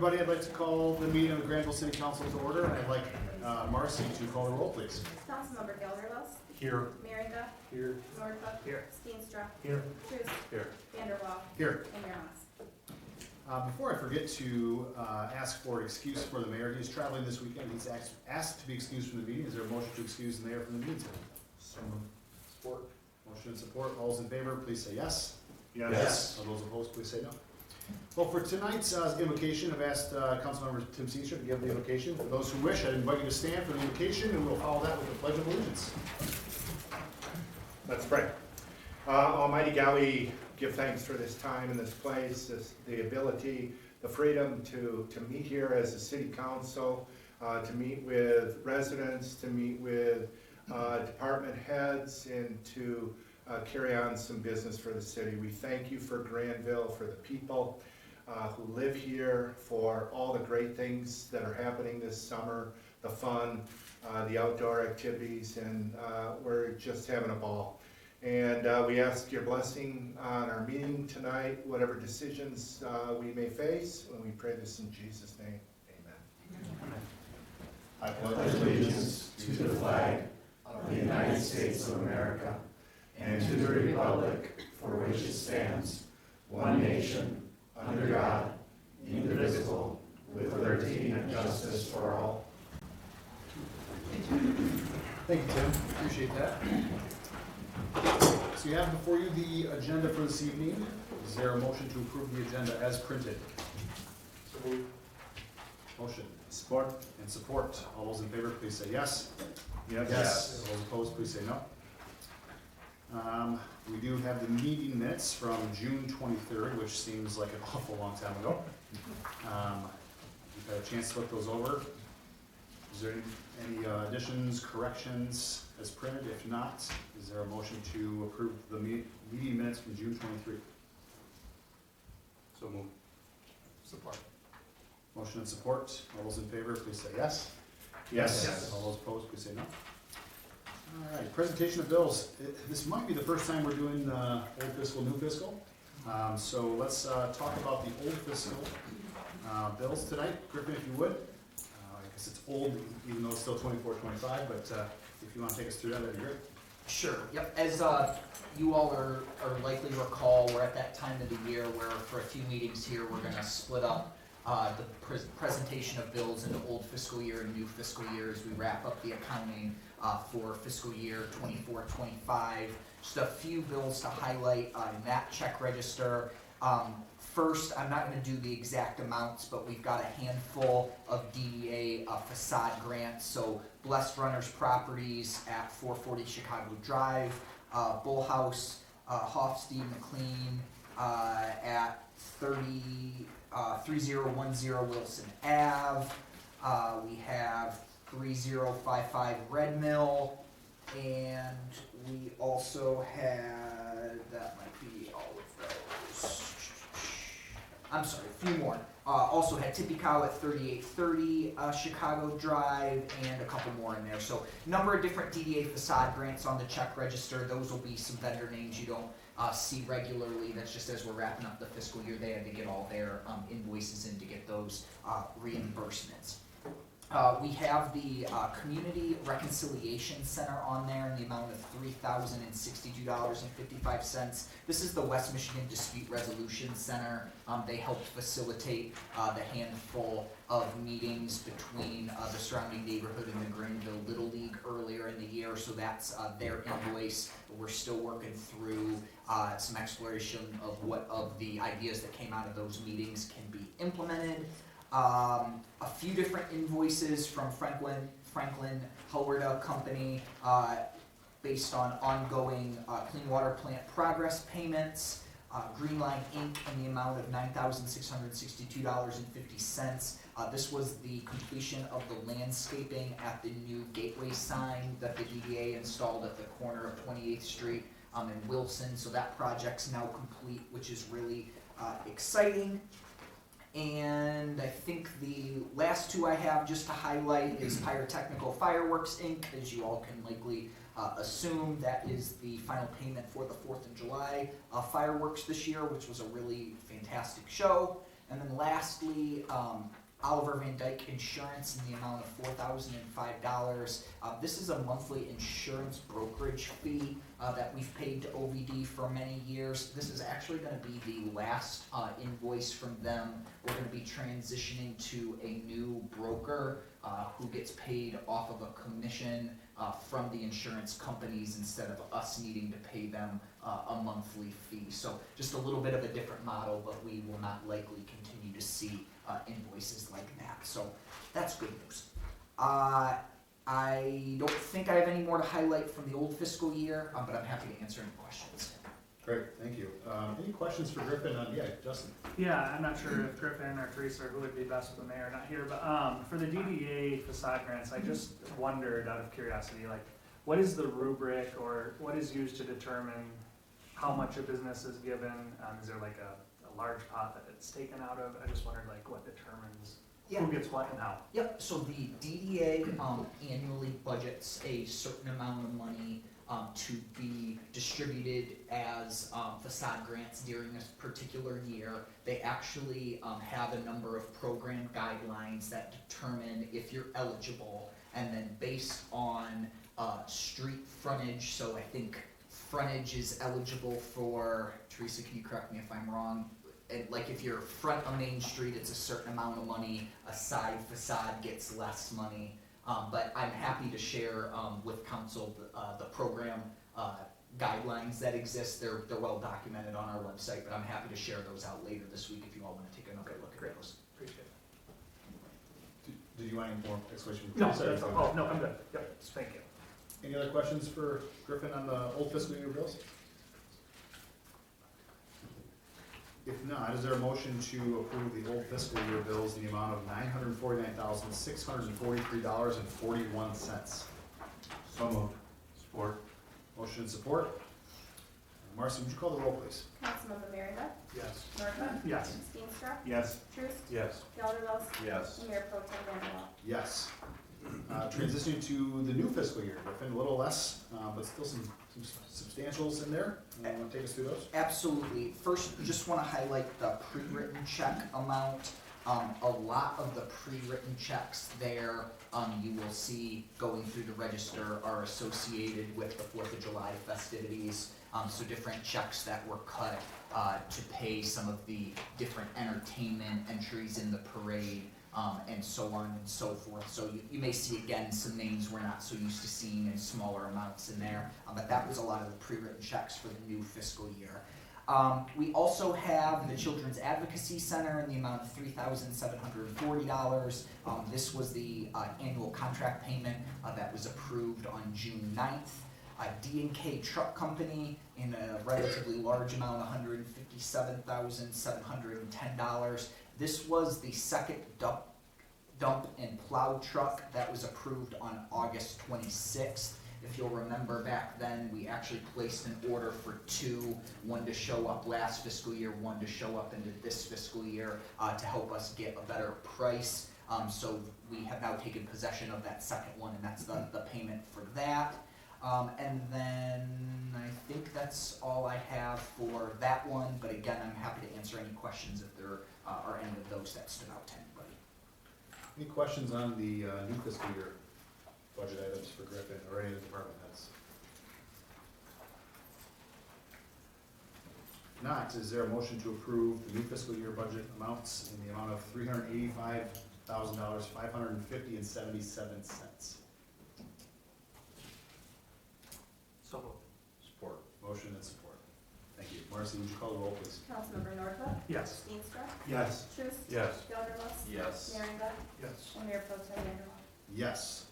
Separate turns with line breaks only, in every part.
everybody. I'd like to call the meeting of the Grandville City Council to order, and I'd like Marcy to call the roll, please.
Councilmember Gelderlos.
Here.
Merringa.
Here.
Norhuck.
Here.
Steenstra.
Here.
Cruz.
Here.
Vanderwall.
Here.
And Yermas.
Before I forget to ask for an excuse for the mayor, he's traveling this weekend. He's asked to be excused from the meeting. Is there a motion to excuse the mayor from the meeting today? Support. Motion and support. All those in favor, please say yes.
Yes.
All those opposed, please say no. Well, for tonight's invocation, I've asked Councilmember Tim Steenstra to give the invocation. For those who wish, I'd invite you to stand for the invocation, and we'll follow that with the Pledge of Allegiance.
Let's pray. Almighty God, we give thanks for this time and this place, the ability, the freedom to meet here as a city council, to meet with residents, to meet with department heads, and to carry on some business for the city. We thank you for Grandville, for the people who live here, for all the great things that are happening this summer, the fun, the outdoor activities, and we're just having a ball. And we ask your blessing on our meeting tonight, whatever decisions we may face, and we pray this in Jesus' name. Amen.
I pledge allegiance to the flag of the United States of America and to the republic for which it stands, one nation, under God, indivisible, with liberty and justice for all.
Thank you, Tim. Appreciate that. So you have before you the agenda for this evening. Is there a motion to approve the agenda as printed? Motion.
Support.
And support. All those in favor, please say yes.
Yes.
All those opposed, please say no. We do have the meeting minutes from June 23rd, which seems like an awful long time ago. We've had a chance to look those over. Is there any additions, corrections as printed? If not, is there a motion to approve the meeting minutes from June 23rd?
So move.
Support. Motion and support. All those in favor, please say yes.
Yes.
All those opposed, please say no. All right, presentation of bills. This might be the first time we're doing old fiscal, new fiscal. So let's talk about the old fiscal bills tonight. Griffin, if you would. I guess it's old, even though it's still 24-25, but if you want to take us through that, that'd be great.
Sure, yep. As you all are likely recall, we're at that time of the year where for a few meetings here, we're going to split up the presentation of bills into old fiscal year and new fiscal year as we wrap up the accounting for fiscal year 24-25. Just a few bills to highlight in that check register. First, I'm not going to do the exact amounts, but we've got a handful of DDA facade grants. So Blessed Runners Properties at 440 Chicago Drive, Bull House, Hoff-Steve McLean at 3010 Wilson Ave. We have 3055 Red Mill, and we also had, that might be all of those. I'm sorry, a few more. Also had Tippy Cow at 3830 Chicago Drive, and a couple more in there. So number of different DDA facade grants on the check register. Those will be some vendor names you don't see regularly. That's just as we're wrapping up the fiscal year, they had to get all their invoices in to get those reimbursements. We have the Community Reconciliation Center on there in the amount of $3,062.55. This is the West Michigan Dispute Resolution Center. They helped facilitate the handful of meetings between the surrounding neighborhood and the Grandville Little League earlier in the year, so that's their invoice. We're still working through some exploration of what of the ideas that came out of those meetings can be implemented. A few different invoices from Franklin Helwerda Company based on ongoing clean water plant progress payments. Green Line Inc. in the amount of $9,662.50. This was the completion of the landscaping at the new gateway sign that the DDA installed at the corner of 28th Street in Wilson. So that project's now complete, which is really exciting. And I think the last two I have just to highlight is Pyrotechnical Fireworks Inc. As you all can likely assume, that is the final payment for the 4th of July fireworks this year, which was a really fantastic show. And then lastly, Oliver Van Dyke Insurance in the amount of $4,005. This is a monthly insurance brokerage fee that we've paid to OVD for many years. This is actually going to be the last invoice from them. We're going to be transitioning to a new broker who gets paid off of a commission from the insurance companies instead of us needing to pay them a monthly fee. So just a little bit of a different model, but we will not likely continue to see invoices like that. So that's good news. I don't think I have any more to highlight from the old fiscal year, but I'm happy to answer any questions.
Great, thank you. Any questions for Griffin on, yeah, Justin?
Yeah, I'm not sure if Griffin or Teresa or who would be best with the mayor not here, but for the DDA facade grants, I just wondered out of curiosity, like, what is the rubric or what is used to determine how much a business is given? Is there like a large pot that it's taken out of? I just wondered like what determines who gets what and how.
Yep, so the DDA annually budgets a certain amount of money to be distributed as facade grants during this particular year. They actually have a number of program guidelines that determine if you're eligible, and then based on street frontage, so I think frontage is eligible for, Teresa, can you correct me if I'm wrong? And like if you're front of Main Street, it's a certain amount of money, a side facade gets less money. But I'm happy to share with council the program guidelines that exist. They're well documented on our website, but I'm happy to share those out later this week if you all want to take another look at those.
Appreciate it.
Did you want any more explanation?
No, that's all. Oh, no, I'm good. Yep, thank you.
Any other questions for Griffin on the old fiscal year bills? If not, is there a motion to approve the old fiscal year bills in the amount of $949,643.41?
So moved. Support.
Motion and support. Marcy, would you call the roll, please?
Councilmember Merringa,
Yes.
Norhuck,
Yes.
Steenstra,
Yes.
Truce,
Yes.
Gelderlos,
Yes.
and Mayor Pro Tem Vanderwaal.
Yes. Transitioning to the new fiscal year, Griffin, a little less, but still some substantials in there. Want to take us through those?
Absolutely. First, just want to highlight the pre-written check amount. A lot of the pre-written checks there, you will see going through the register are associated with the 4th of July festivities. So different checks that were cut to pay some of the different entertainment entries in the parade, and so on and so forth. So you may see again some names we're not so used to seeing in smaller amounts in there, but that was a lot of the pre-written checks for the new fiscal year. We also have the Children's Advocacy Center in the amount of $3,740. This was the annual contract payment that was approved on June 9th. D&K Truck Company in a relatively large amount, $157,710. This was the second dump and plow truck that was approved on August 26th. If you'll remember back then, we actually placed an order for two, one to show up last fiscal year, one to show up into this fiscal year to help us get a better price. So we have now taken possession of that second one, and that's the payment for that. And then I think that's all I have for that one, but again, I'm happy to answer any questions if there are any of those that stood out to anybody.
Any questions on the new fiscal year budget items for Griffin or any of the department heads? If not, is there a motion to approve the new fiscal year budget amounts in the amount of $385,550.77?
So moved.
Support. Motion and support. Thank you. Marcy, would you call the roll, please?
Councilmember Norhuck,
Yes.
Steenstra,
Yes.
Truce,
Yes.
Gelderlos,
Yes.
Merringa,
Yes.
and Mayor Pro Tem Vanderwaal.
Yes.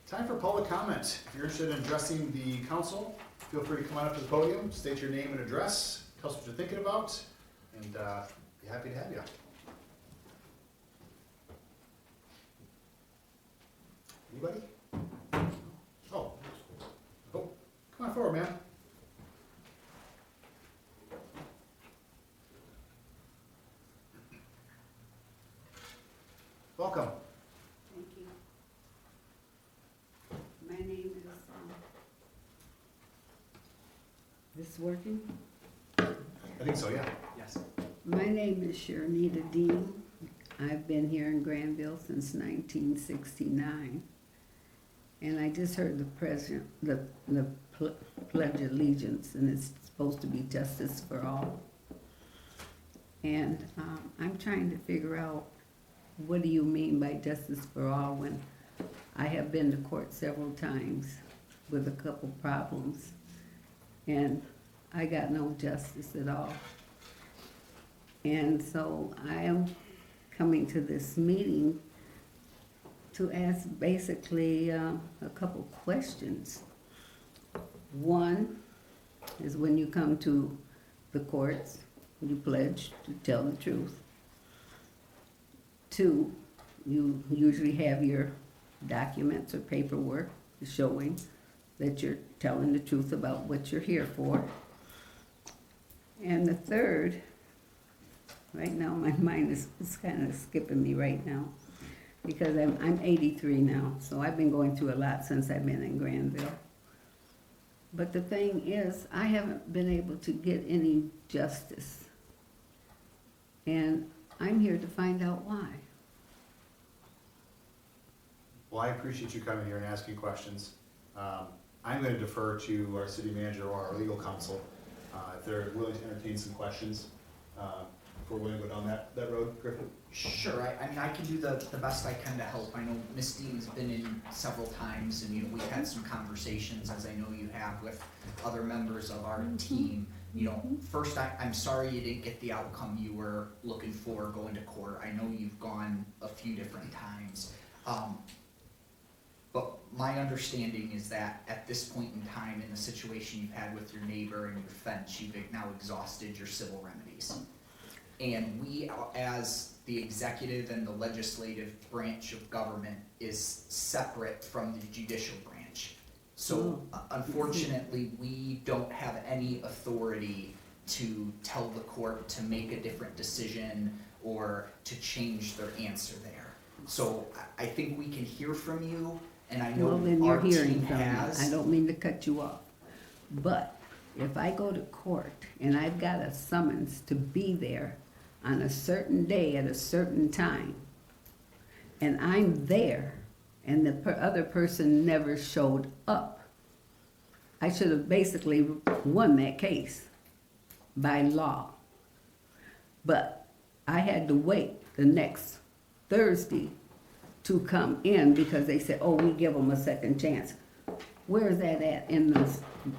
Time for public comment. If you're interested in addressing the council, feel free to come on up to the podium, state your name and address, tell us what you're thinking about, and be happy to have you. Anybody? Oh, come on forward, man. Welcome.
Thank you. My name is, this working?
I think so, yeah.
Yes.
My name is Sharonita Dean. I've been here in Grandville since 1969. And I just heard the president, the Pledge of Allegiance, and it's supposed to be justice for all. And I'm trying to figure out, what do you mean by justice for all when I have been to court several times with a couple problems, and I got no justice at all. And so I am coming to this meeting to ask basically a couple questions. One is, when you come to the courts, you pledge to tell the truth. Two, you usually have your documents or paperwork showing that you're telling the truth about what you're here for. And the third, right now my mind is kind of skipping me right now, because I'm 83 now, so I've been going through a lot since I've been in Grandville. But the thing is, I haven't been able to get any justice. And I'm here to find out why.
Well, I appreciate you coming here and asking questions. I'm going to defer to our city manager or our legal counsel if they're willing to entertain some questions. If we're willing to go down that road, Griffin?
Sure, I mean, I can do the best I can to help. I know Ms. Dean's been in several times, and, you know, we've had some conversations, as I know you have, with other members of our team. You know, first, I'm sorry you didn't get the outcome you were looking for going to court. I know you've gone a few different times. But my understanding is that at this point in time, in the situation you've had with your neighbor and your fence, you've now exhausted your civil remedies. And we, as the executive and the legislative branch of government, is separate from the judicial branch. So unfortunately, we don't have any authority to tell the court to make a different decision or to change their answer there. So I think we can hear from you, and I know
Well, then you're
our
hearing
team
from me.
has.
I don't mean to cut you off. But if I go to court and I've got a summons to be there on a certain day at a certain time, and I'm there, and the other person never showed up, I should have basically won that case by law. But I had to wait the next Thursday to come in because they said, oh, we give them a second chance. Where is that at in the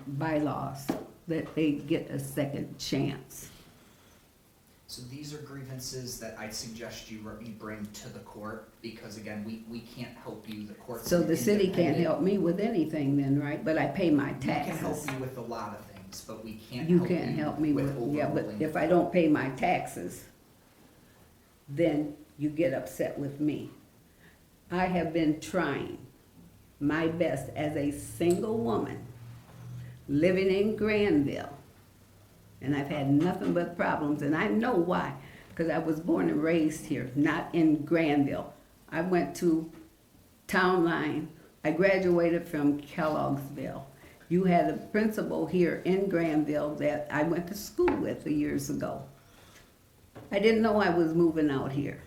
bylaws, that they get a second chance?
So these are grievances that I'd suggest you bring to the court, because again, we can't help you, the court's
So the city can't
independent.
help me with anything then, right? But I pay my
We can help
taxes.
you with a lot of things, but we can't
You
help
can't
you
help me with, yeah, but
overruling.
if I don't pay my taxes, then you get upset with me. I have been trying my best as a single woman living in Grandville, and I've had nothing but problems, and I know why, because I was born and raised here, not in Grandville. I went to Town Line. I graduated from Kellogg'sville. You had a principal here in Grandville that I went to school with years ago. I didn't know I was moving out here,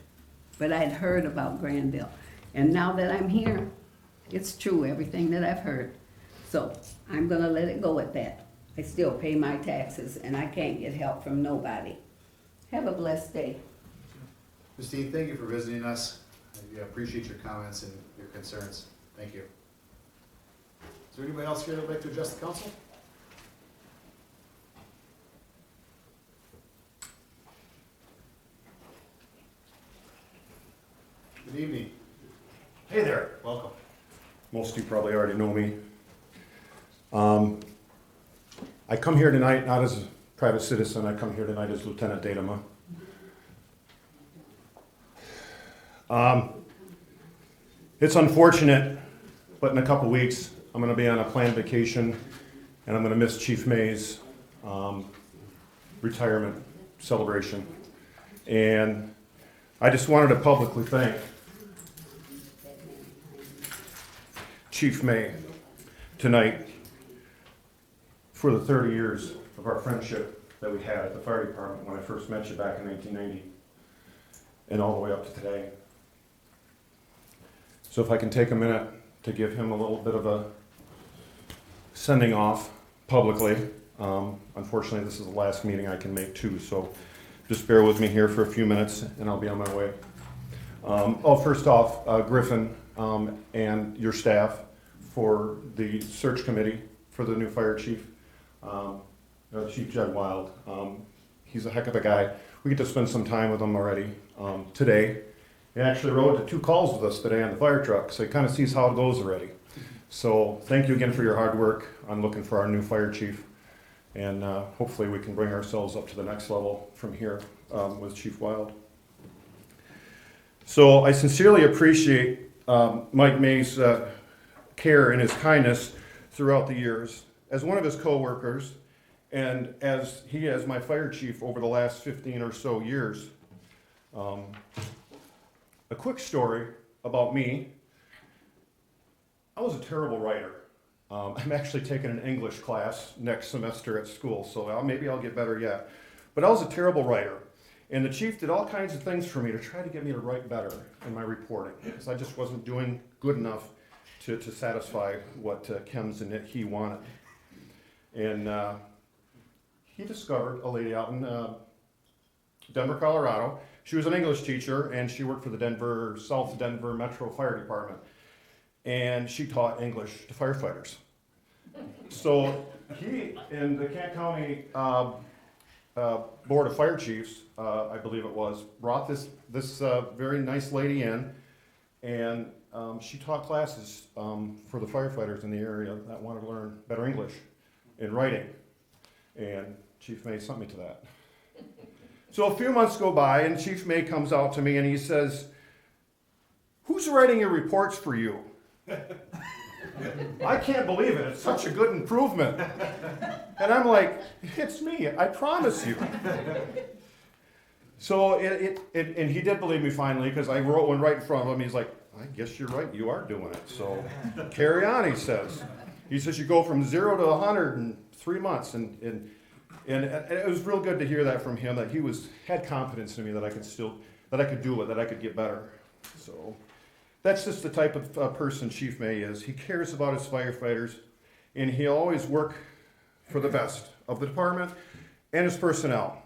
but I'd heard about Grandville. And now that I'm here, it's true, everything that I've heard. So I'm gonna let it go at that. I still pay my taxes, and I can't get help from nobody. Have a blessed day.
Christine, thank you for visiting us. I appreciate your comments and your concerns. Thank you. Is there anybody else here that would like to address the council? Good evening.
Hey there.
Welcome.
Most of you probably already know me. I come here tonight not as a private citizen, I come here tonight as Lieutenant Datema. It's unfortunate, but in a couple weeks, I'm gonna be on a planned vacation, and I'm gonna miss Chief May's retirement celebration. And I just wanted to publicly thank Chief May tonight for the 30 years of our friendship that we had at the fire department when I first met you back in 1990 and all the way up to today. So if I can take a minute to give him a little bit of a sending off publicly. Unfortunately, this is the last meeting I can make too, so just bear with me here for a few minutes and I'll be on my way. First off, Griffin and your staff for the search committee for the new fire chief, Chief Jed Wild. He's a heck of a guy. We get to spend some time with him already today. He actually rode 2 calls with us today on the fire truck, so he kind of sees how it goes already. So thank you again for your hard work on looking for our new fire chief. And hopefully we can bring ourselves up to the next level from here with Chief Wild. So I sincerely appreciate Mike May's care and his kindness throughout the years. As one of his co-workers, and as he as my fire chief over the last 15 or so years. A quick story about me. I was a terrible writer. I'm actually taking an English class next semester at school, so maybe I'll get better yet. But I was a terrible writer. And the chief did all kinds of things for me to try to get me to write better in my reporting, because I just wasn't doing good enough to satisfy what Kems and he wanted. And he discovered a lady out in Denver, Colorado. She was an English teacher, and she worked for the South Denver Metro Fire Department. And she taught English to firefighters. So he, in the Kent County Board of Fire Chiefs, I believe it was, brought this very nice lady in, and she taught classes for the firefighters in the area that wanted to learn better English in writing. And Chief May sent me to that. So a few months go by, and Chief May comes out to me and he says, "Who's writing your reports for you?" I can't believe it. It's such a good improvement. And I'm like, "It's me, I promise you." So and he did believe me finally, because I wrote one right in front of him. He's like, "I guess you're right, you are doing it. So carry on," he says. He says, "You go from 0 to 100 in 3 months." And it was real good to hear that from him, that he had confidence in me that I could do it, that I could get better. So that's just the type of person Chief May is. He cares about his firefighters, and he'll always work for the best of the department and his personnel.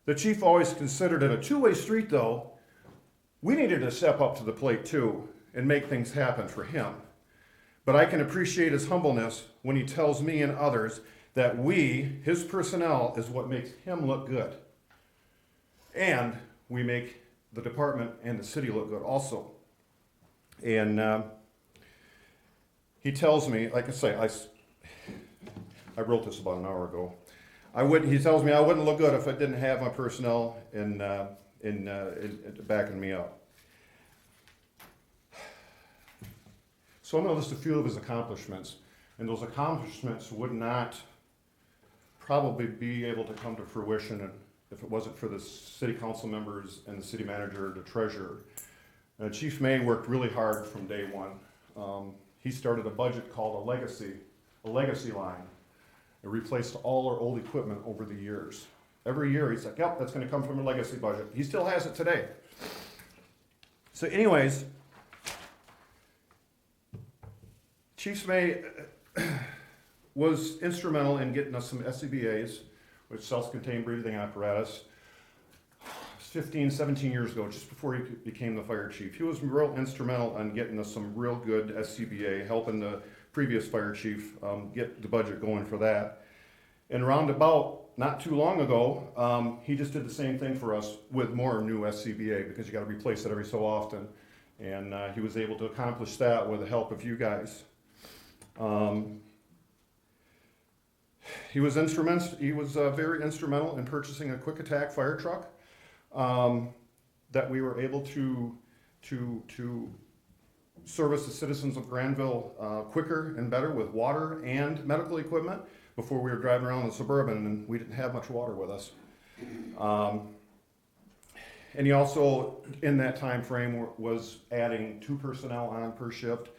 The chief always considered it a two-way street, though. We needed to step up to the plate, too, and make things happen for him. But I can appreciate his humbleness when he tells me and others that we, his personnel, is what makes him look good. And we make the department and the city look good also. And he tells me, like I say, I wrote this about an hour ago. He tells me I wouldn't look good if I didn't have my personnel in backing me up. So I'm going to list a few of his accomplishments, and those accomplishments would not probably be able to come to fruition if it wasn't for the city council members and the city manager, the treasurer. Chief May worked really hard from day one. He started a budget called a legacy line. It replaced all our old equipment over the years. Every year he's like, "Yep, that's going to come from a legacy budget." He still has it today. So anyways, Chief May was instrumental in getting us some SCBAs, which self-contained breathing apparatus, 15, 17 years ago, just before he became the fire chief. He was real instrumental in getting us some real good SCBA, helping the previous fire chief get the budget going for that. And roundabout, not too long ago, he just did the same thing for us with more new SCBA, because you got to replace it every so often. And he was able to accomplish that with the help of you guys. He was very instrumental in purchasing a quick attack fire truck that we were able to service the citizens of Grandville quicker and better with water and medical equipment. Before, we were driving around the Suburban and we didn't have much water with us. And he also, in that time frame, was adding 2 personnel on per shift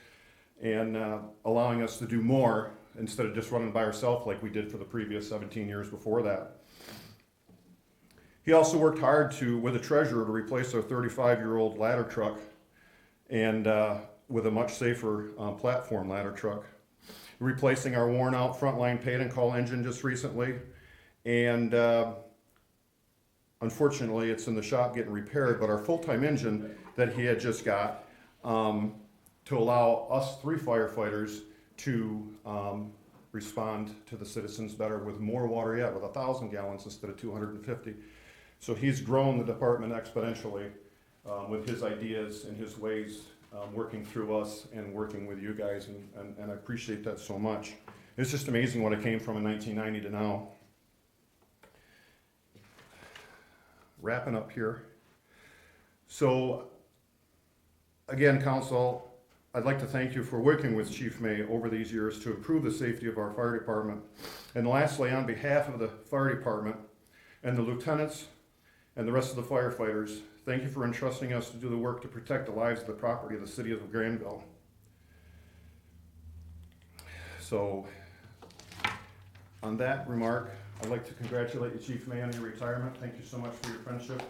and allowing us to do more instead of just running by ourselves like we did for the previous 17 years before that. He also worked hard with the treasurer to replace our 35-year-old ladder truck and with a much safer platform ladder truck. Replacing our worn-out frontline paid and call engine just recently, and unfortunately it's in the shop getting repaired, but our full-time engine that he had just got to allow us 3 firefighters to respond to the citizens better with more water yet, with 1,000 gallons instead of 250. So he's grown the department exponentially with his ideas and his ways, working through us and working with you guys, and I appreciate that so much. It's just amazing what it came from in 1990 to now. Wrapping up here. So, again, Council, I'd like to thank you for working with Chief May over these years to improve the safety of our fire department. And lastly, on behalf of the fire department and the lieutenants and the rest of the firefighters, thank you for entrusting us to do the work to protect the lives of the property of the city of Grandville. So, on that remark, I'd like to congratulate you, Chief May, on your retirement. Thank you so much for your friendship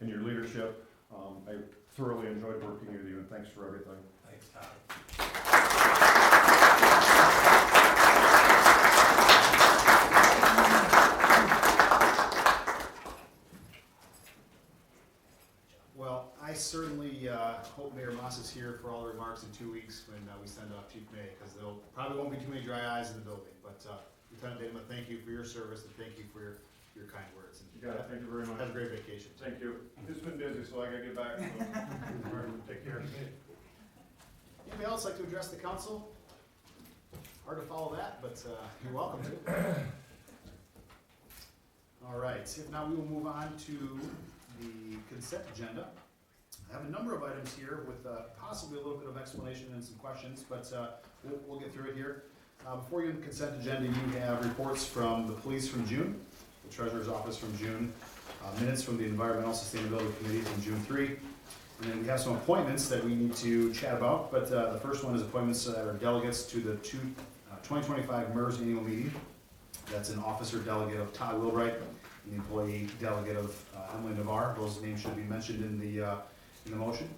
and your leadership. I thoroughly enjoyed working with you, and thanks for everything.
Thanks, Todd.
Well, I certainly hope Mayor Moss is here for all the remarks in 2 weeks when we send off Chief May, because there probably won't be too many dry eyes in the building. But Lieutenant Dayman, thank you for your service, and thank you for your kind words. And
You got it. Thank you very much.
have a great vacation.
Thank you. It's been busy, so I gotta get back. So. Take care.
Anybody else like to address the council? Hard to follow that, but you're welcome to. All right, if not, we will move on to the consent agenda. I have a number of items here with possibly a little bit of explanation and some questions, but we'll get through it here. Before you, in the consent agenda, you have reports from the police from June, the treasurer's office from June, minutes from the Environmental Sustainability Committee from June 3, and then we have some appointments that we need to chat about, but the first one is appointments that are delegates to the 2025 MERS annual meeting. That's an officer delegate of Todd Wilbright, an employee delegate of Emily Navarre. Those names should be mentioned in the motion.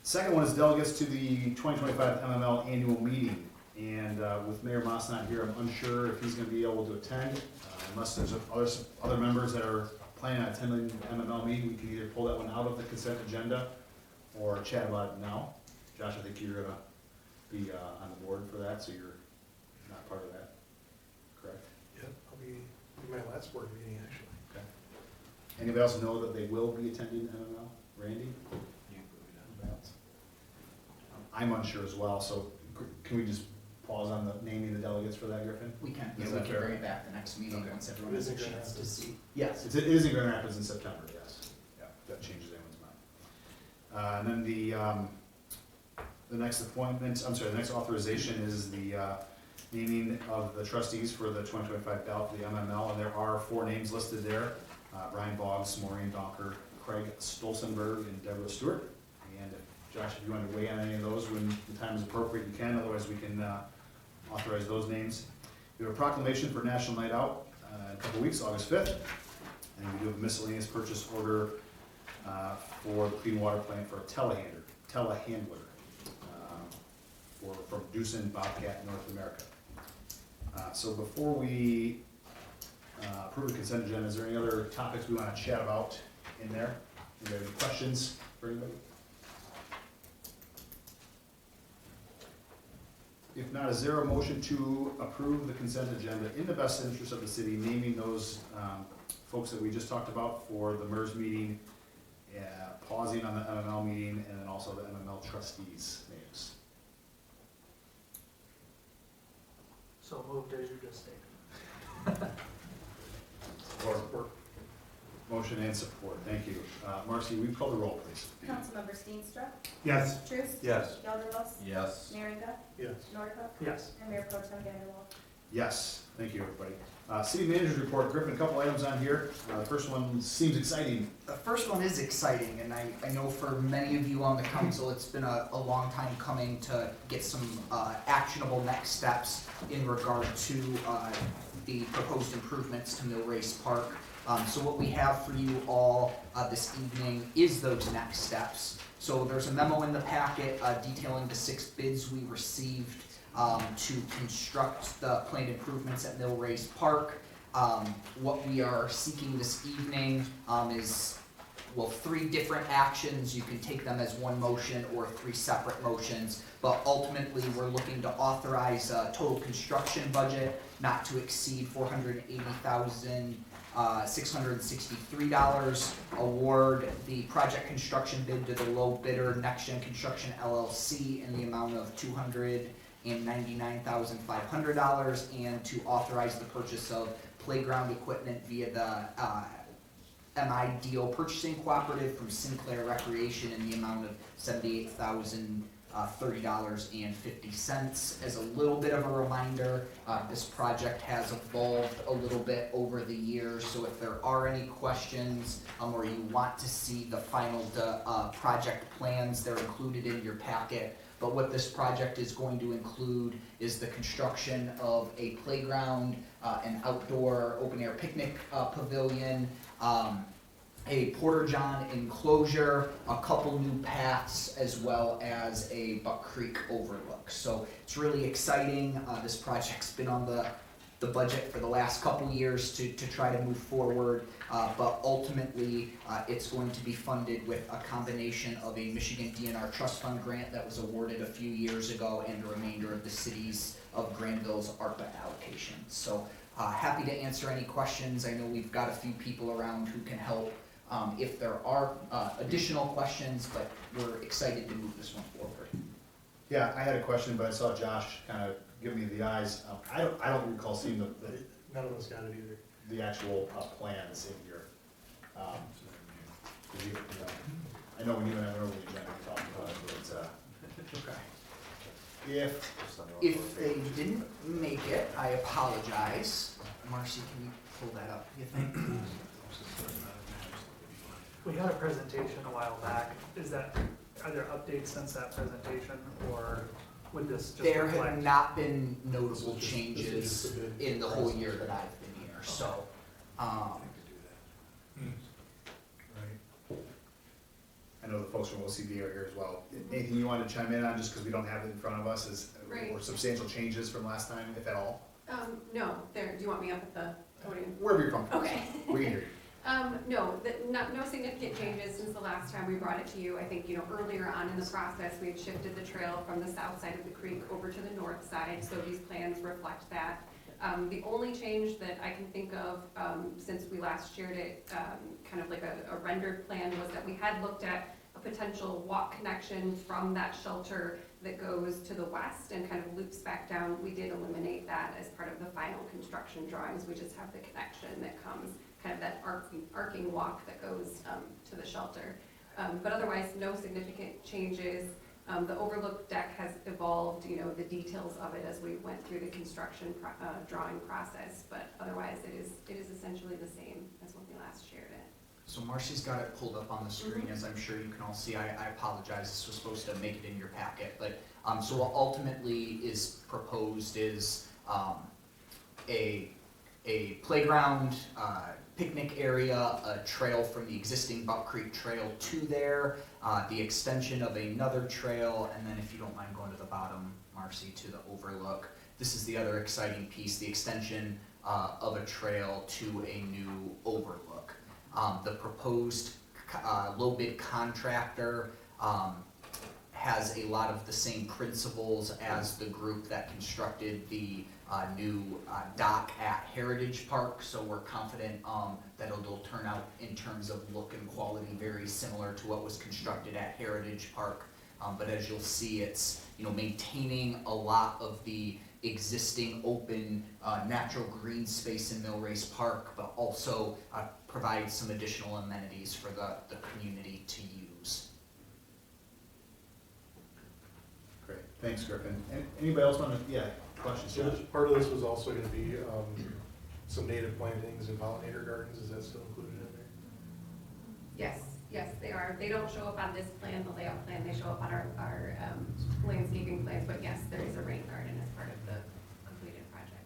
Second one is delegates to the 2025 MML annual meeting. And with Mayor Moss not here, I'm unsure if he's going to be able to attend. Unless there's other members that are planning on attending the MML meeting, we can either pull that one out of the consent agenda or chat about it now. Josh, I think you're going to be on the board for that, so you're not part of that, correct?
Yep, I'll be my last board meeting, actually.
Okay. Anybody else know that they will be attending MML? Randy? Anybody else? I'm unsure as well, so can we just pause on the naming the delegates for that, Griffin?
We can,
Is
we
that
can
fair?
bring it back the next meeting
Okay.
once everyone
It
has
is
a
in Grand
chance to
Rapids.
see. Yes.
It is in Grand Rapids in September, yes. Yeah, that changes anyone's mind. And then the next appointment, I'm sorry, the next authorization is the naming of the trustees for the 2025 ballot for the MML, and there are 4 names listed there. Brian Boggs, Maureen Donker, Craig Stolzenberg, and Deborah Stewart. And Josh, if you want to weigh in on any of those when the time is appropriate, you can, otherwise we can authorize those names. We have a proclamation for National Night Out in a couple weeks, August 5th. And we do have a miscellaneous purchase order for the clean water plant for a telehandler from Doosan Bobcat North America. So before we approve the consent agenda, is there any other topics we want to chat about in there? Anybody have any questions for anybody? If not, is there a motion to approve the consent agenda in the best interest of the city, naming those folks that we just talked about for the MERS meeting, pausing on the MML meeting, and then also the MML trustees' names?
So moved as you just stated.
Support. Motion and support, thank you. Marcy, will you call the roll, please?
Councilmember Steenstra,
Yes.
Truce,
Yes.
Gelderlos,
Yes.
Merringa,
Yes.
Nordhook,
Yes.
and Mayor Pro Tem Vanderwall.
Yes, thank you, everybody. City manager's report, Griffin, a couple items on here. The first one seems exciting.
The first one is exciting, and I know for many of you on the council, it's been a long time coming to get some actionable next steps in regard to the proposed improvements to Mill Race Park. So what we have for you all this evening is those next steps. So there's a memo in the packet detailing the 6 bids we received to construct the planned improvements at Mill Race Park. What we are seeking this evening is, well, 3 different actions. You can take them as one motion or 3 separate motions, but ultimately we're looking to authorize a total construction budget not to exceed $480,663, award the project construction bid to the low bidder, Next Gen Construction LLC, in the amount of $299,500, and to authorize the purchase of playground equipment via the MIDO Purchasing Cooperative from Sinclair Recreation in the amount of $78,030.50. As a little bit of a reminder, this project has evolved a little bit over the years, so if there are any questions or you want to see the final project plans, they're included in your packet. But what this project is going to include is the construction of a playground, an outdoor open-air picnic pavilion, a porta-john enclosure, a couple new paths, as well as a Buck Creek overlook. So it's really exciting. This project's been on the budget for the last couple years to try to move forward, but ultimately it's going to be funded with a combination of a Michigan DNR Trust Fund grant that was awarded a few years ago and the remainder of the cities of Grandville's ARPA allocation. So happy to answer any questions. I know we've got a few people around who can help if there are additional questions, but we're excited to move this one forward.
Yeah, I had a question, but I saw Josh kind of give me the eyes. I don't recall seeing
None of us got it either.
the actual plans in here. I know we even have an early agenda to talk about it, but
If they didn't make it, I apologize. Marcy, can you pull that up, you think?
We had a presentation a while back. Are there updates since that presentation, or would this just
There
reflect?
have not been notable
This is
changes
just a bid
in the whole
process.
year that I've been here, so,
right. I know the folks from OCD are here as well. Anything you want to chime in on, just because we don't have it in front of us,
Right.
or substantial changes from last time, if at all?
No, do you want me up at the podium?
Wherever you're comfortable.
Okay.
We can hear you.
No, no significant changes since the last time we brought it to you. I think, earlier on in the process, we had shifted the trail from the south side of the creek over to the north side, so these plans reflect that. The only change that I can think of, since we last shared it, kind of like a rendered plan, was that we had looked at a potential walk connection from that shelter that goes to the west and kind of loops back down. We did eliminate that as part of the final construction drawings. We just have the connection that comes, kind of that arcing walk that goes to the shelter. But otherwise, no significant changes. The overlook deck has evolved, the details of it as we went through the construction drawing process, but otherwise it is essentially the same as when we last shared it.
so Marcy's got it pulled up on the screen, as I'm sure you can all see. I apologize, this was supposed to make it in your packet, but, so what ultimately is proposed is, a playground, picnic area, a trail from the existing Buck Creek Trail to there, the extension of another trail, and then if you don't mind going to the bottom, Marcy, to the overlook. This is the other exciting piece, the extension of a trail to a new overlook. The proposed low bid contractor has a lot of the same principles as the group that constructed the new dock at Heritage Park, so we're confident that it'll turn out in terms of look and quality very similar to what was constructed at Heritage Park. But as you'll see, it's maintaining a lot of the existing open natural green space in Mill Race Park, but also provide some additional amenities for the community to use.
Great, thanks, Griffin. Anybody else want to, questions?
So part of this was also gonna be, some native plantings and pollinator gardens, is that still included in there?
Yes, they are. They don't show up on this plan, the layout plan, they show up on our landscaping plans, but yes, there is a rain garden as part of the completed project.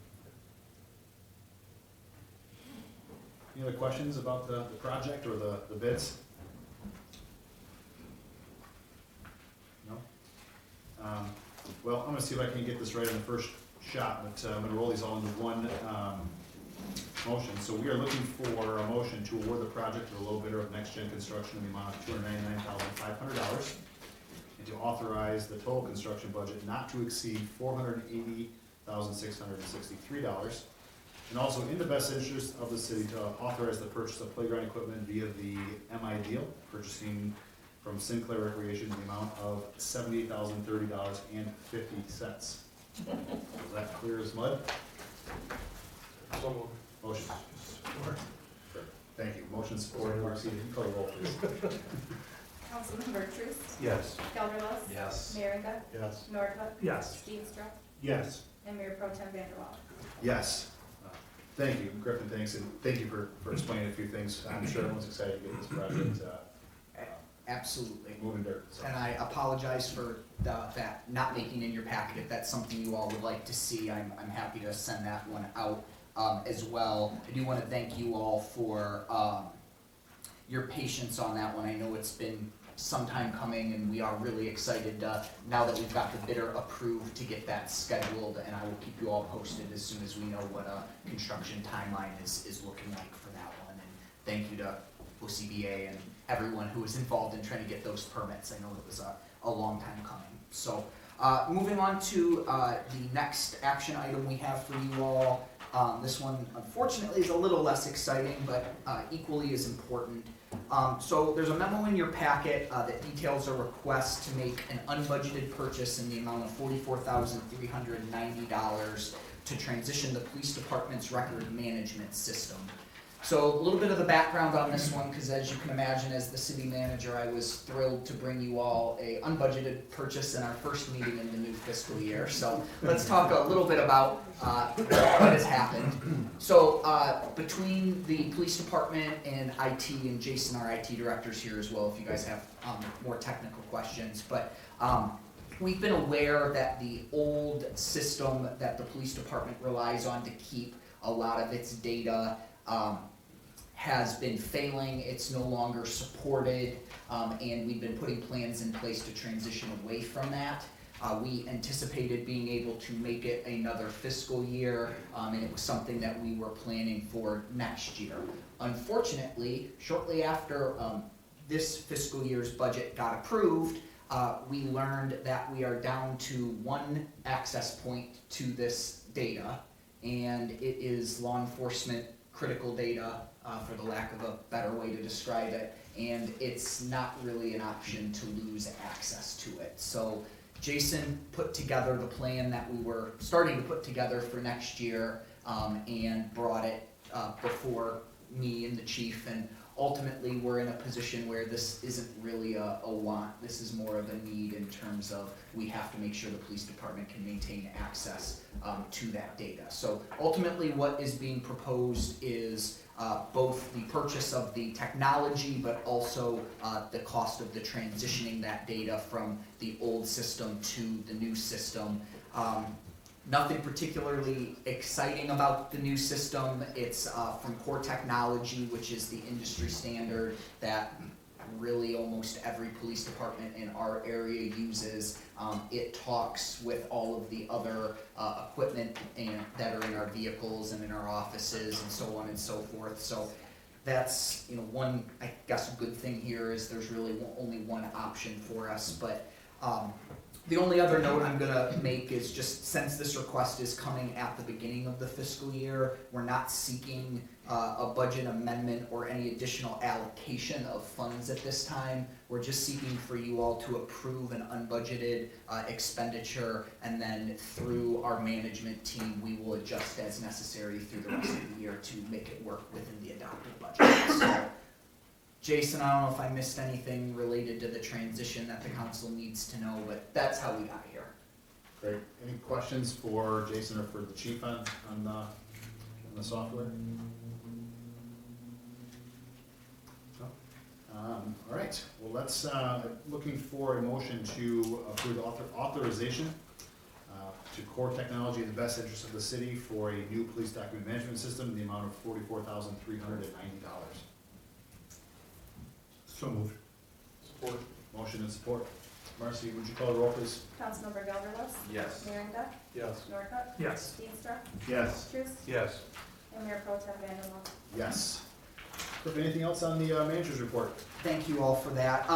Any other questions about the project or the bids? No? Well, I'm gonna see if I can get this right on the first shot, but I'm gonna roll these all into one motion. So we are looking for a motion to award the project to the low bidder of Next Gen Construction in the amount of $299,500 and to authorize the total construction budget not to exceed $480,663. And also in the best interest of the city to authorize the purchase of playground equipment via the MI deal, purchasing from Sinclair Recreation in the amount of $78,030.50. Is that clear as mud?
So moved.
Motion. Support. Thank you. Motion support. Marcy, you call the roll, please.
Councilmember Truce,
Yes.
Gelderlos.
Yes.
Merringa,
Yes.
Nordhook,
Yes.
Steenstra,
Yes.
and Mayor Pro Tem Vanderwaal.
Yes. Thank you, Griffin, thanks, and thank you for explaining a few things. I'm sure everyone's excited to get this project
Absolutely.
moving dirt. So.
And I apologize for that not making in your packet. If that's something you all would like to see, I'm happy to send that one out as well. I do want to thank you all for your patience on that one. I know it's been some time coming, and we are really excited now that we've got the bidder approved to get that scheduled, and I will keep you all posted as soon as we know what a construction timeline is looking like for that one. And thank you to OCBA and everyone who was involved in trying to get those permits. I know it was a long time coming. So moving on to the next action item we have for you all. This one unfortunately is a little less exciting, but equally as important. So there's a memo in your packet that details a request to make an unbudgeted purchase in the amount of $44,390 to transition the police department's record management system. So a little bit of the background on this one, because as you can imagine, as the city manager, I was thrilled to bring you all a unbudgeted purchase in our first meeting in the new fiscal year. So let's talk a little bit about what has happened. So between the police department and IT, and Jason, our IT director's here as well, if you guys have more technical questions, but we've been aware that the old system that the police department relies on to keep a lot of its data has been failing. It's no longer supported, and we've been putting plans in place to transition away from that. We anticipated being able to make it another fiscal year, and it was something that we were planning for next year. Unfortunately, shortly after this fiscal year's budget got approved, we learned that we are down to one access point to this data, and it is law enforcement critical data, for the lack of a better way to describe it, and it's not really an option to lose access to it. So Jason put together the plan that we were starting to put together for next year, and brought it before me and the chief, and ultimately we're in a position where this isn't really a want, this is more of a need in terms of we have to make sure the police department can maintain access to that data. So ultimately what is being proposed is both the purchase of the technology, but also the cost of the transitioning that data from the old system to the new system. Nothing particularly exciting about the new system. It's from Core Technology, which is the industry standard that really almost every police department in our area uses. It talks with all of the other equipment that are in our vehicles and in our offices and so on and so forth. So that's, one, I guess, good thing here is there's really only one option for us. But the only other note I'm gonna make is just since this request is coming at the beginning of the fiscal year, we're not seeking a budget amendment or any additional allocation of funds at this time. We're just seeking for you all to approve an unbudgeted expenditure, and then through our management team, we will adjust as necessary through the rest of the year to make it work within the adopted budget. So, Jason, I don't know if I missed anything related to the transition that the council needs to know, but that's how we got here.
Great. Any questions for Jason or for the chief on the software? No? All right. Well, let's looking for a motion to approve authorization to Core Technology in the best interest of the city for a new police document management system in the amount of $44,390.
So moved.
Support.
Motion and support. Marcy, would you call the roll, please?
Councilmember Gelderlos.
Yes.
Merringa.
Yes.
Norhuck.
Yes.
Steenstra.
Yes.
Truce.
Yes.
And Mayor Pro Tem Vanderwaal.
Yes. Cliff, anything else on the manager's report?
Thank you all for that.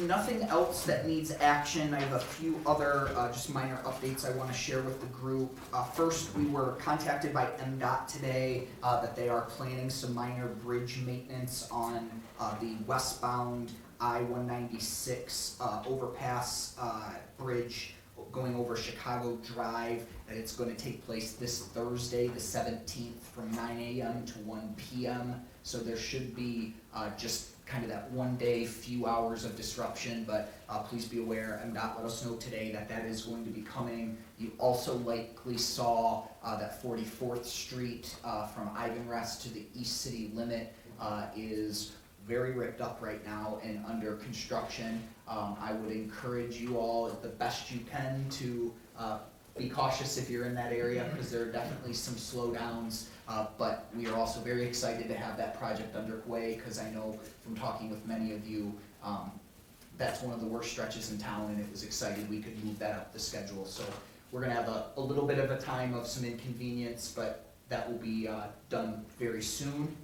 Nothing else that needs action. I have a few other, just minor updates I want to share with the group. First, we were contacted by MDOT today, that they are planning some minor bridge maintenance on, the westbound I-196, overpass, bridge going over Chicago Drive, that it's going to take place this Thursday, the 17th, from 9 a.m. to 1 p.m. So there should be just kind of that one day, few hours of disruption, but please be aware, MDOT let us know today that that is going to be coming. You also likely saw that 44th Street from Ivanrest to the East City limit is very ripped up right now and under construction. I would encourage you all, the best you can, to be cautious if you're in that area, because there are definitely some slowdowns. But we are also very excited to have that project underway, because I know from talking with many of you, that's one of the worst stretches in town, and it was excited we could move that up the schedule. So we're gonna have a little bit of a time of some inconvenience, but that will be done very soon.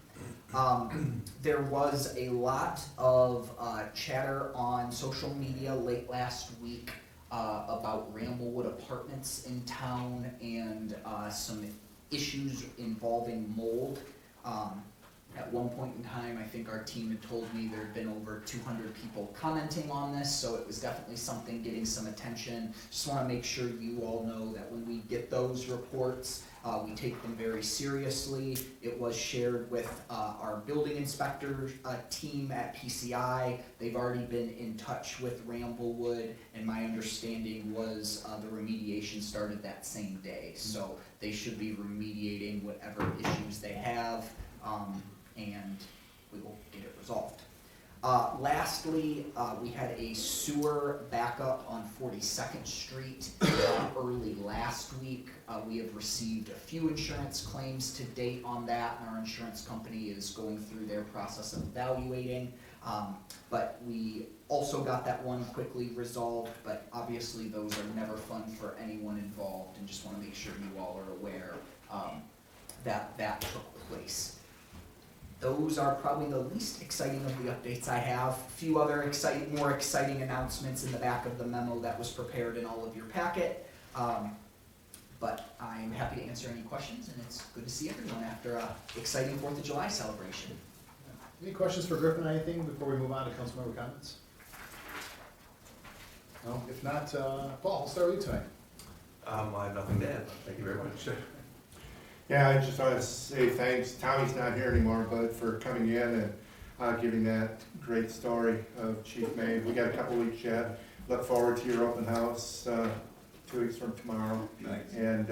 There was a lot of chatter on social media late last week about Ramblewood Apartments in town and some issues involving mold. At one point in time, I think our team had told me there had been over 200 people commenting on this, so it was definitely something getting some attention. Just want to make sure you all know that when we get those reports, we take them very seriously. It was shared with our building inspector team at PCI. They've already been in touch with Ramblewood, and my understanding was the remediation started that same day. So they should be remediating whatever issues they have, and we will get it resolved. Lastly, we had a sewer backup on 42nd Street early last week. We have received a few insurance claims to date on that, and our insurance company is going through their process of evaluating. But we also got that one quickly resolved, but obviously those are never fun for anyone involved, and just want to make sure you all are aware that that took place. Those are probably the least exciting of the updates I have. A few other more exciting announcements in the back of the memo that was prepared in all of your packet. But I'm happy to answer any questions, and it's good to see everyone after an exciting 4th of July celebration.
Any questions for Griffin or anything before we move on to council member comments? No, if not, Paul, I'll start with you tonight.
I have nothing to add. Thank you very much.
Yeah, I just want to say thanks. Tommy's not here anymore, but for coming in and giving that great story of Chief May. We got a couple weeks yet. Look forward to your open house 2 weeks from tomorrow.
Thanks.
And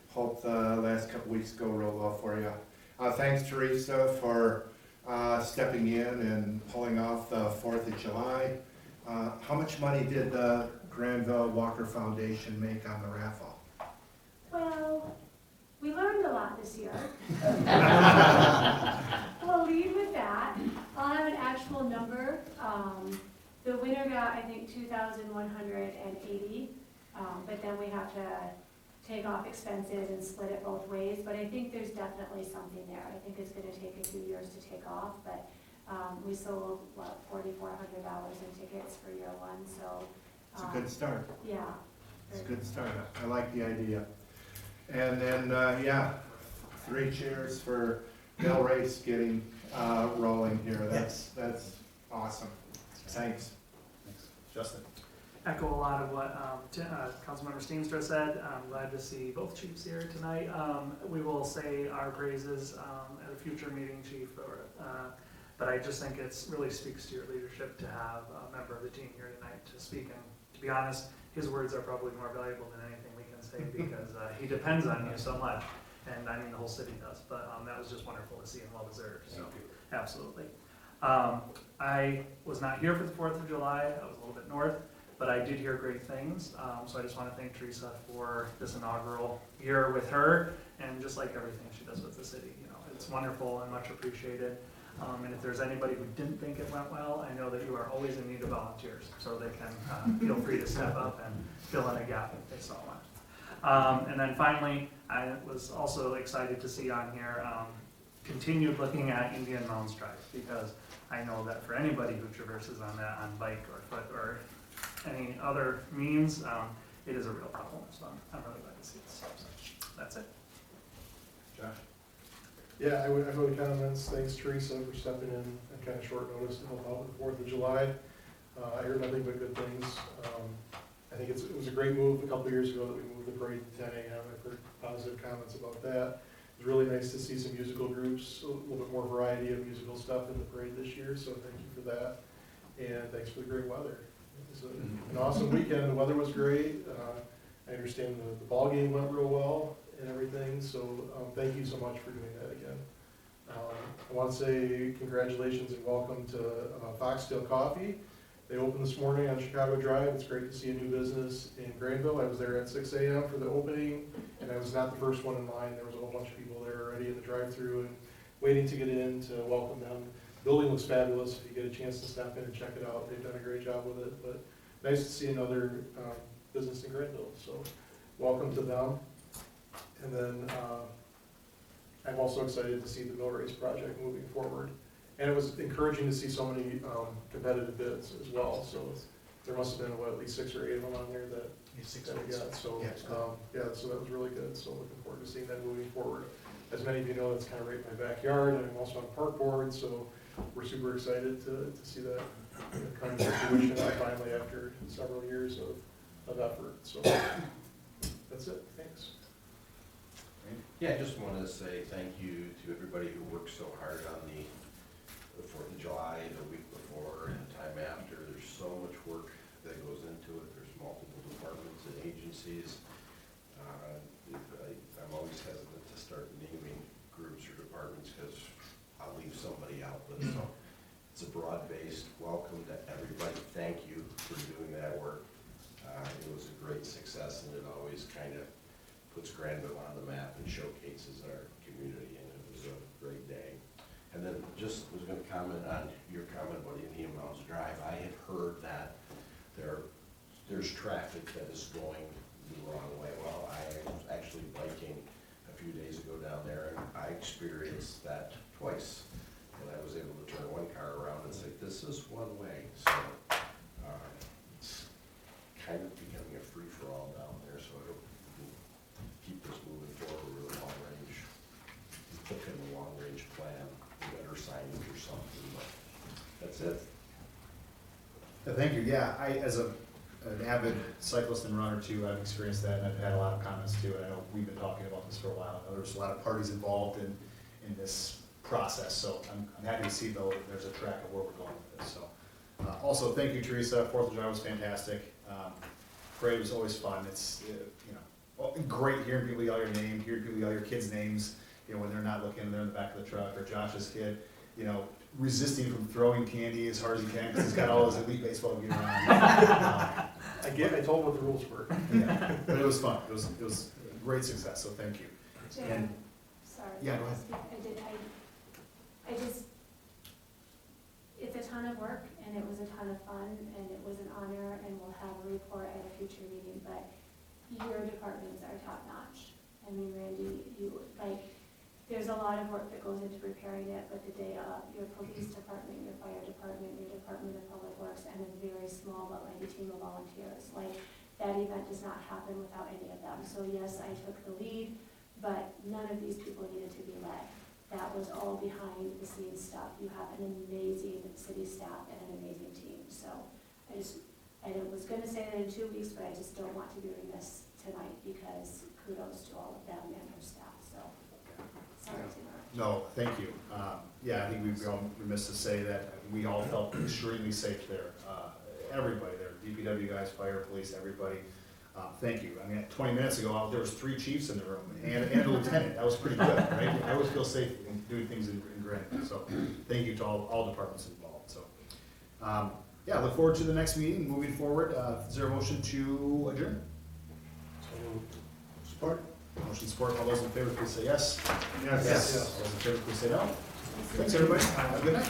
hope the last couple weeks go real well for you. Thanks, Teresa, for stepping in and pulling off the 4th of July. How much money did the Grandville Walker Foundation make on the raffle?
Well, we learned a lot this year. We'll lead with that. I'll have an actual number. The winner got, I think, $2,180, but then we have to take off expenses and split it both ways. But I think there's definitely something there. I think it's going to take a few years to take off, but we sold, what, $4,400 in tickets for year one, so.
It's a good start.
Yeah.
It's a good start. I like the idea. And then, yeah, 3 cheers for Bill Race getting rolling here. That's awesome. Thanks.
Thanks. Justin?
Echo a lot of what Councilmember Steenstra said. I'm glad to see both chiefs here tonight. We will say our praises at a future meeting, Chief, but I just think it really speaks to your leadership to have a member of the team here tonight to speak. And to be honest, his words are probably more valuable than anything we can say because he depends on you so much. And I mean, the whole city does, but that was just wonderful to see and well deserved. So, absolutely. I was not here for the 4th of July. I was a little bit north, but I I did hear great things, so I just want to thank Teresa for this inaugural year with her, and just like everything she does with the city, you know, it's wonderful and much appreciated. And if there's anybody who didn't think it went well, I know that you are always in need of volunteers, so they can feel free to step up and fill in a gap if they saw one. And then finally, I was also excited to see on here, continued looking at Indian Mounds Drive, because I know that for anybody who traverses on that on bike or foot or any other means, it is a real problem, so I'm really glad to see this. So that's it.
Josh?
Yeah, I would echo the comments. Thanks, Teresa, for stepping in on kind of short notice to help out with the 4th of July. I heard nothing but good things. I think it was a great move a couple of years ago that we moved the parade to 10 a.m. I've heard positive comments about that. It was really nice to see some musical groups, a little bit more variety of musical stuff in the parade this year, so thank you for that. And thanks for the great weather. It was an awesome weekend. The weather was great. I understand the ball game went real well and everything, so thank you so much for doing that again. I want to say congratulations and welcome to Foxtail Coffee. They opened this morning on Chicago Drive. It's great to see a new business in Grandville. I was there at 6 a.m. for the opening, and I was not the first one in line. There was a whole bunch of people there already in the drive-thru and waiting to get in to welcome them. The building looks fabulous. If you get a chance to stop in and check it out, they've done a great job with it. But nice to see another business in Grandville. So welcome to them. And then I'm also excited to see the mill race project moving forward. And it was encouraging to see so many competitive bids as well. So there must have been, at least 6 or 8 of them on there that we got. So so that was really good. So looking forward to seeing that moving forward. As many of you know, that's kind of right in my backyard, and I'm also on the park board, so we're super excited to see that come to fruition finally after several years of effort. So that's it. Thanks.
Yeah, I just wanted to say thank you to everybody who worked so hard on the 4th of July, the week before, and the time after. There's so much work that goes into it. There's multiple departments and agencies. I'm always hesitant to start naming groups or departments because I'll leave somebody out. But so it's a broad-based welcome to everybody. Thank you for doing that work. It was a great success, and it always kind of puts Grandville on the map and showcases our community, and it was a great day. And then just was going to comment on your comment about Indian Mounds Drive. I had heard that there's traffic that is going the wrong way. Well, I was actually biking a few days ago down there, and I experienced that twice. And I was able to turn one car around and say, this is one way. So it's kind of becoming a free-for-all down there, so I hope we can keep this moving forward with a long-range, put in a long-range plan, better signage or something, but that's it.
Thank you. Yeah, as an avid cyclist and runner too, I've experienced that, and I've had a lot of comments too, and I know we've been talking about this for a while. I know there's a lot of parties involved in this process, so I'm happy to see though that there's a track of where we're going with this. So, also thank you, Teresa. 4th of July was fantastic. Parade was always fun. It's great hearing people yell your name, hearing people yell your kids' names. When they're not looking, they're in the back of the truck, or Josh's kid, resisting from throwing candy as hard as he can because he's got all his elite baseball gear on.
I told him what the rules were.
Yeah, but it was fun. It was a great success. So thank you.
Jan, sorry.
Yeah, go ahead.
It's a ton of work, and it was a ton of fun, and it was an honor, and we'll have a report at a future meeting, but your departments are top notch. I mean, Randy, there's a lot of work that goes into preparing it, but the day of, your police department, your fire department, your Department of Public Works, and a very small but mighty team of volunteers. That event does not happen without any of them. So yes, I took the lead, but none of these people needed to be led. That was all behind the scenes stuff. You have an amazing city staff and an amazing team. So I was gonna say that in 2 weeks, but I just don't want to be remiss tonight because kudos to all of them and their staff. So, sorry to interrupt.
No, thank you. I think we've gone remiss to say that we all felt extremely safe there. Everybody there, DPW guys, fire, police, everybody. Thank you. I mean, 20 minutes ago, there was 3 chiefs in the room and a lieutenant. That was pretty good, right? I always feel safe in doing things in Grandville. So thank you to all departments involved. So yeah, look forward to the next meeting, moving forward. Is there a motion to adjourn?
Support?
Motion support, all those in favor, please say yes.
Yes.
All those in favor, please say no. Thanks, everybody. Have a good night.